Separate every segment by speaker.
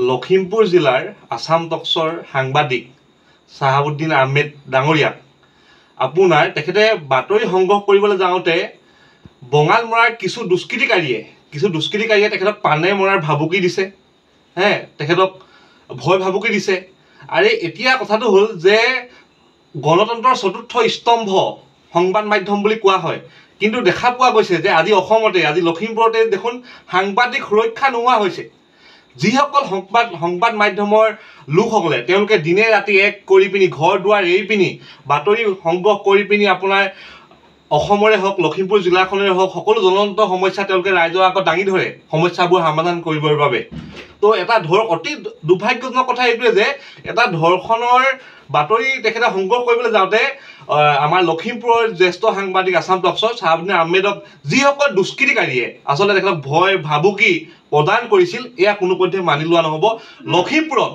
Speaker 1: লখিমপুৰ জিলাৰ আছাম টক্সৰ সাংবাদিক চাহাবুদ্দিন আহমেদ ডাঙৰীয়াক আপোনাৰ তেখেতে বাতৰি সংগ্ৰহ কৰিবলৈ যাওঁতে বঙাল মৰাৰ কিছু দুষ্কৃতিকাৰীয়ে তেখেতক পানে মৰাৰ ভাবুকি দিছে, তেখেতক ভয় ভাবুকি দিছে। আৰু এতিয়া কথাটো হ'ল যে গণতন্ত্ৰৰ চতুৰ্থ স্তম্ভ সংবাদ মাধ্যম বুলি কোৱা হয়, কিন্তু দেখা পোৱা গৈছে যে আজি অসমতে, আজি লখিমপুৰতে দেখোন সাংবাদিক সুৰক্ষা নোহোৱা হৈছে। যিসকল সংবাদ মাধ্যমৰ লোকসকলে তেওঁলোকে দিনে ৰাতি এক কৰি পিনি ঘৰ দুৱাৰ এৰি পিনি বাতৰি সংগ্ৰহ কৰি পিনি আপোনাৰ অসমৰে হওক লখিমপুৰ জিলাখনৰে হওক সকলো জ্বলন্ত সমস্যা তেওঁলোকে ৰাইজৰ আগত দাঙি ধৰে সমস্যাবোৰ সমাধান কৰিবৰ বাবে। তো এটা অতি দুৰ্ভাগ্যজনক কথা এইটোৱে যে এটা ধৰ্ষণৰ বাতৰি তেখেতে সংগ্ৰহ কৰিবলৈ যাওঁতে আমাৰ লখিমপুৰৰ জ্যেষ্ঠ সাংবাদিক আছাম টক্সৰ চাহাবুদ্দিন আহমেদক যিসকল দুষ্কৃতিকাৰীয়ে আচলতে তেখেতক ভয় ভাবুকি প্ৰদান কৰিছিল, এয়া কোনোপধ্যে মানি লোৱা নহ'ব। লখিমপুৰত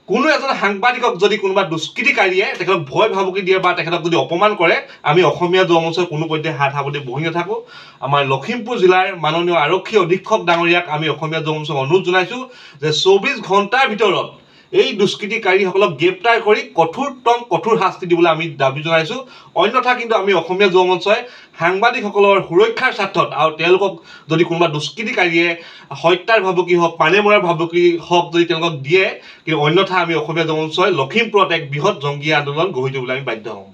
Speaker 1: কোনো এজন সাংবাদিকক যদি কোনোবা দুষ্কৃতিকাৰীয়ে তেখেতক ভয় ভাবুকি দিয়ে বা তেখেতক যদি অপমান কৰে, আমি অসমীয়া যুৱ মঞ্চই কোনোপধ্যে হাত সাৱটি বহি নাথাকোঁ। আমাৰ লখিমপুৰ জিলাৰ মাননীয় আৰক্ষী অধীক্ষক ডাঙৰীয়াক আমি অসমীয়া যুৱ মঞ্চক অনুৰোধ জনাইছোঁ যে 24 ঘণ্টাৰ ভিতৰত এই দুষ্কৃতিকাৰীসকলক গ্ৰেপ্তাৰ কৰি কঠোৰ শাস্তি দিবলৈ আমি দাবী জনাইছোঁ। অন্যথা কিন্তু আমি অসমীয়া যুৱ মঞ্চই সাংবাদিকসকলৰ সুৰক্ষাৰ স্বাৰ্থত আৰু তেওঁলোকক যদি কোনোবা দুষ্কৃতিকাৰীয়ে হত্যাৰ ভাবুকি হওক পানে মৰাৰ ভাবুকি হওক যদি তেওঁলোকক দিয়ে, কিন্তু অন্যথা আমি অসমীয়া যুৱ মঞ্চই লখিমপুৰত এক বৃহৎ জংগী আন্দোলন গঢ়ি তুলিবলৈ আমি বাধ্য হ'ম।